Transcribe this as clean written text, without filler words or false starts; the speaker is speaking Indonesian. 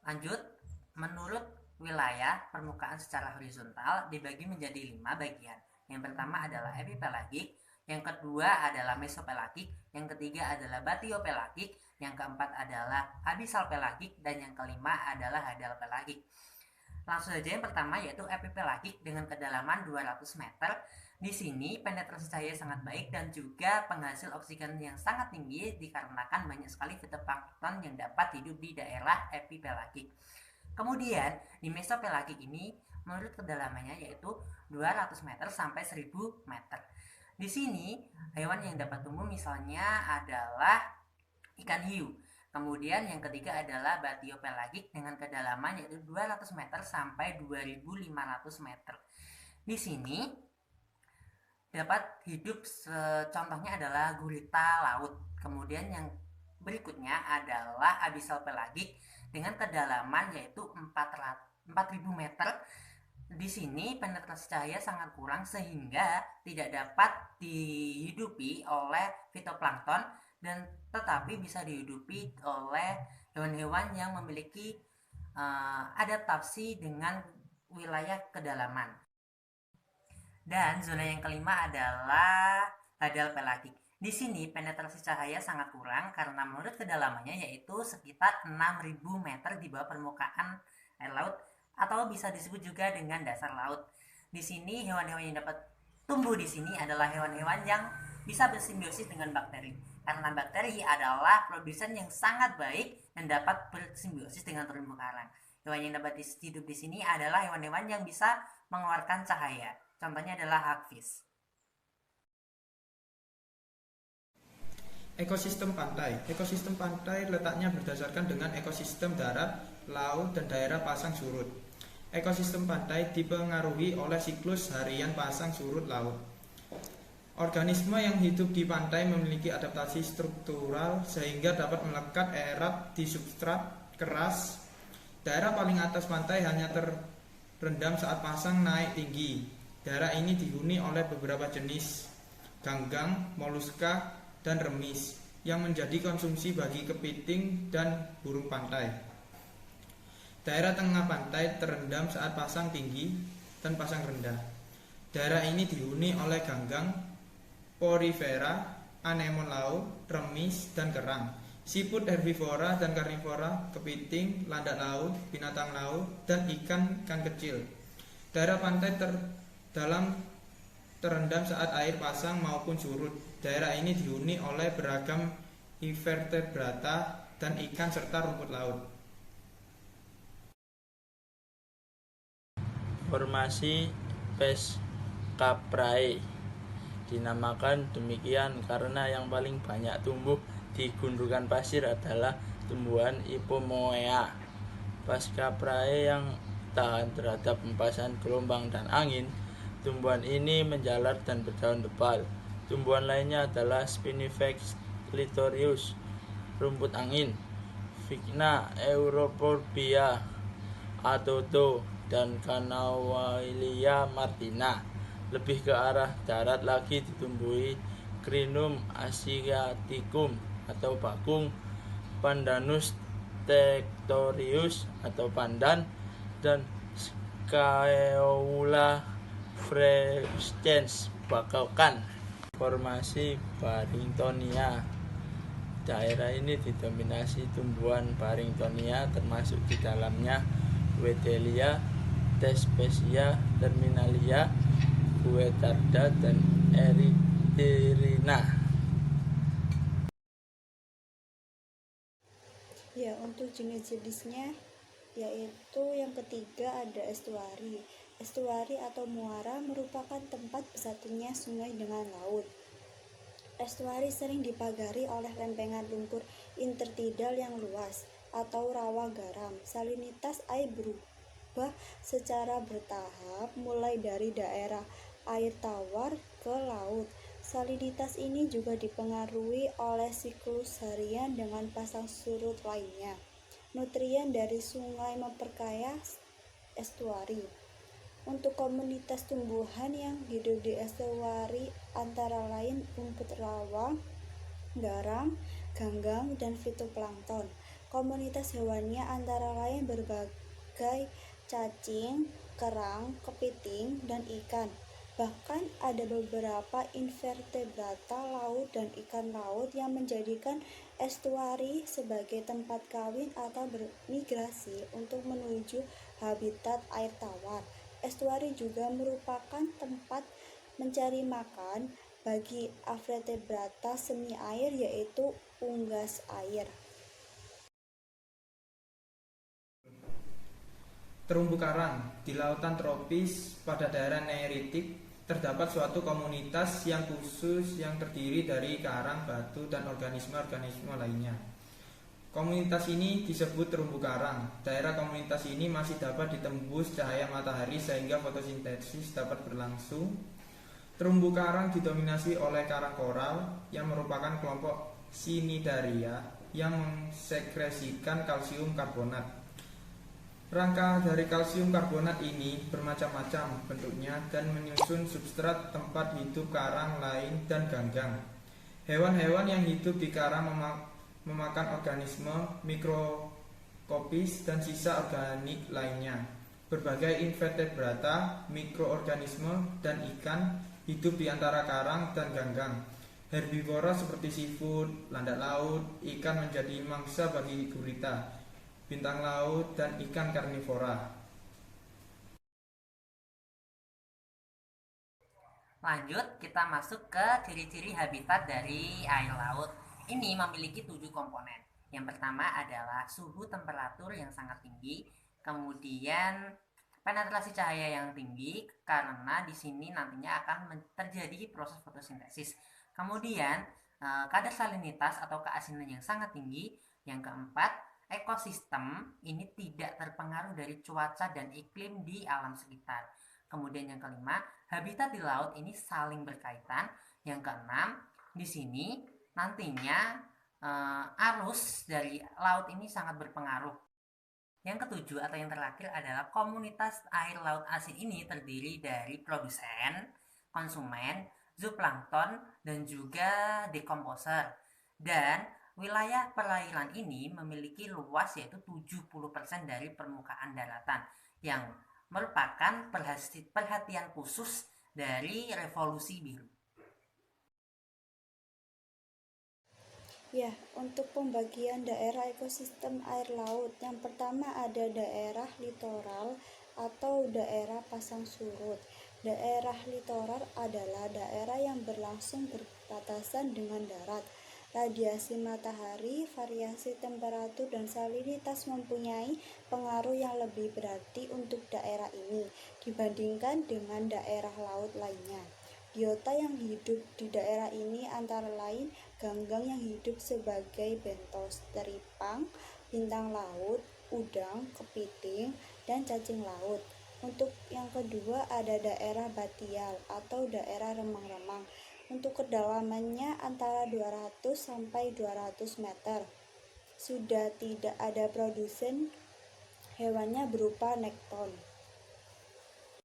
Lanjut, menurut wilayah permukaan secara horizontal dibagi menjadi 5 bagian. Yang pertama adalah epipelagik, yang kedua adalah mesopelagik, yang ketiga adalah batiopelagik, yang keempat adalah abyssal pelagik, dan yang kelima adalah hadal pelagik. Langsung saja yang pertama yaitu epipelagik dengan kedalaman 200 meter. Di sini penetrasi cahaya sangat baik dan juga penghasil oksigen yang sangat tinggi dikarenakan banyak sekali fitoplankton yang dapat hidup di daerah epipelagik. Kemudian di mesopelagik ini menurut kedalamannya yaitu 200 meter sampai 1000 meter. Di sini hewan yang dapat tumbuh misalnya adalah ikan hiu. Kemudian yang ketiga adalah batiopelagik dengan kedalaman yaitu 200 meter sampai 2500 meter. Di sini dapat hidup, contohnya adalah gurita laut. Kemudian yang berikutnya adalah abyssal pelagik dengan kedalaman yaitu 4000 meter. Di sini penetrasi cahaya sangat kurang sehingga tidak dapat dihidupi oleh fitoplankton dan tetapi bisa dihidupi oleh hewan-hewan yang memiliki adaptasi dengan wilayah kedalaman. Dan zona yang kelima adalah hadal pelagik. Di sini penetrasi cahaya sangat kurang karena menurut kedalamannya yaitu sekitar 6000 meter di bawah permukaan air laut atau bisa disebut juga dengan dasar laut. Di sini hewan-hewan yang dapat tumbuh di sini adalah hewan-hewan yang bisa bersimbiosis dengan bakteri. Karena bakteri adalah produsen yang sangat baik dan dapat bersimbiosis dengan terumbu karang. Hewan yang dapat hidup di sini adalah hewan-hewan yang bisa mengeluarkan cahaya. Contohnya adalah hagfish. Ekosistem pantai. Ekosistem pantai letaknya berdasarkan dengan ekosistem darat, laut, dan daerah pasang surut. Ekosistem pantai dipengaruhi oleh siklus harian pasang surut laut. Organisme yang hidup di pantai memiliki adaptasi struktural sehingga dapat melekat erat di substrat keras. Daerah paling atas pantai hanya terendam saat pasang naik tinggi. Daerah ini dihuni oleh beberapa jenis ganggang, moluska, dan remis yang menjadi konsumsi bagi kepiting dan burung pantai. Daerah tengah pantai terendam saat pasang tinggi dan pasang rendah. Daerah ini dihuni oleh ganggang, porifera, anemon laut, remis, dan kerang. Siput herbivora dan karnivora, kepiting, landak laut, binatang laut, dan ikan-ikan kecil. Daerah pantai dalam terendam saat air pasang maupun surut. Daerah ini dihuni oleh beragam invertebrata dan ikan serta rumput laut. Formasi Pescaprae dinamakan demikian karena yang paling banyak tumbuh di gundukan pasir adalah tumbuhan Ipomoea. Pescaprae yang tahan terhadap hempasan gelombang dan angin. Tumbuhan ini menjalar dan berdaun tebal. Tumbuhan lainnya adalah Spinifex clitorius, rumput angin, Vigna europorbia, Atodo, dan Canawaillia martina. Lebih ke arah darat lagi ditumbuhi Crinum asiaticum atau bakung, Pandanus tectorius atau pandan, dan Scaeola frescens bakokan. Formasi Barringtonia. Daerah ini didominasi tumbuhan Barringtonia termasuk di dalamnya Wedelia, Thespesia, Terminalia, Guettarda, dan Erythrina. Ya, untuk jenis-jenisnya yaitu yang ketiga ada estuari. Estuari atau muara merupakan tempat bersatunya sungai dengan laut. Estuari sering dipagari oleh lempengan lumpur intertidal yang luas atau rawa garam. Salinitas air berubah secara bertahap mulai dari daerah air tawar ke laut. Salinitas ini juga dipengaruhi oleh siklus harian dengan pasang surut lainnya. Nutrien dari sungai memperkaya estuari. Untuk komunitas tumbuhan yang hidup di estuari antara lain rumput rawa, garam, ganggang, dan fitoplankton. Komunitas hewannya antara lain berbagai cacing, kerang, kepiting, dan ikan. Bahkan ada beberapa invertebrata laut dan ikan laut yang menjadikan estuari sebagai tempat kawin atau bermigrasi untuk menuju habitat air tawar. Estuari juga merupakan tempat mencari makan bagi invertebrata semi air yaitu unggas air. Terumbu karang di lautan tropis pada daerah Neeritik terdapat suatu komunitas yang khusus yang terdiri dari karang, batu, dan organisme-organisme lainnya. Komunitas ini disebut terumbu karang. Daerah komunitas ini masih dapat ditembus cahaya matahari sehingga fotosintesis dapat berlangsung. Terumbu karang didominasi oleh karang koral yang merupakan kelompok Cnidaria yang mensekresikan kalsium karbonat. Rangka dari kalsium karbonat ini bermacam-macam bentuknya dan menyusun substrat tempat hidup karang lain dan ganggang. Hewan-hewan yang hidup di karang memakan organisme mikroskopis dan sisa organik lainnya. Berbagai invertebrata, mikroorganisme, dan ikan hidup di antara karang dan ganggang. Herbivora seperti seafood, landak laut, ikan menjadi mangsa bagi gurita, bintang laut, dan ikan karnivora. Lanjut, kita masuk ke ciri-ciri habitat dari air laut. Ini memiliki 7 komponen. Yang pertama adalah suhu temperatur yang sangat tinggi, kemudian penetrasi cahaya yang tinggi karena di sini nantinya akan terjadi proses fotosintesis. Kemudian kadar salinitas atau keasinan yang sangat tinggi. Yang keempat, ekosistem ini tidak terpengaruh dari cuaca dan iklim di alam sekitar. Kemudian yang kelima, habitat di laut ini saling berkaitan. Yang keenam, di sini nantinya arus dari laut ini sangat berpengaruh. Yang ketujuh atau yang terakhir adalah komunitas air laut asin ini terdiri dari produsen, konsumen, zooplankton, dan juga dekomposer. Dan wilayah perairan ini memiliki luas yaitu 70% dari permukaan daratan yang merupakan perhatian khusus dari revolusi biru. Ya, untuk pembagian daerah ekosistem air laut, yang pertama ada daerah litoral atau daerah pasang surut. Daerah litoral adalah daerah yang berlangsung berbatasan dengan darat. Radiasi matahari, variasi temperatur, dan salinitas mempunyai pengaruh yang lebih berarti untuk daerah ini dibandingkan dengan daerah laut lainnya. Biota yang hidup di daerah ini antara lain ganggang yang hidup sebagai bentos, teripang, bintang laut, udang, kepiting, dan cacing laut. Untuk yang kedua ada daerah batial atau daerah remang-remang. Untuk kedalamannya antara 200 sampai 200 meter. Sudah tidak ada produsen, hewannya berupa nekton.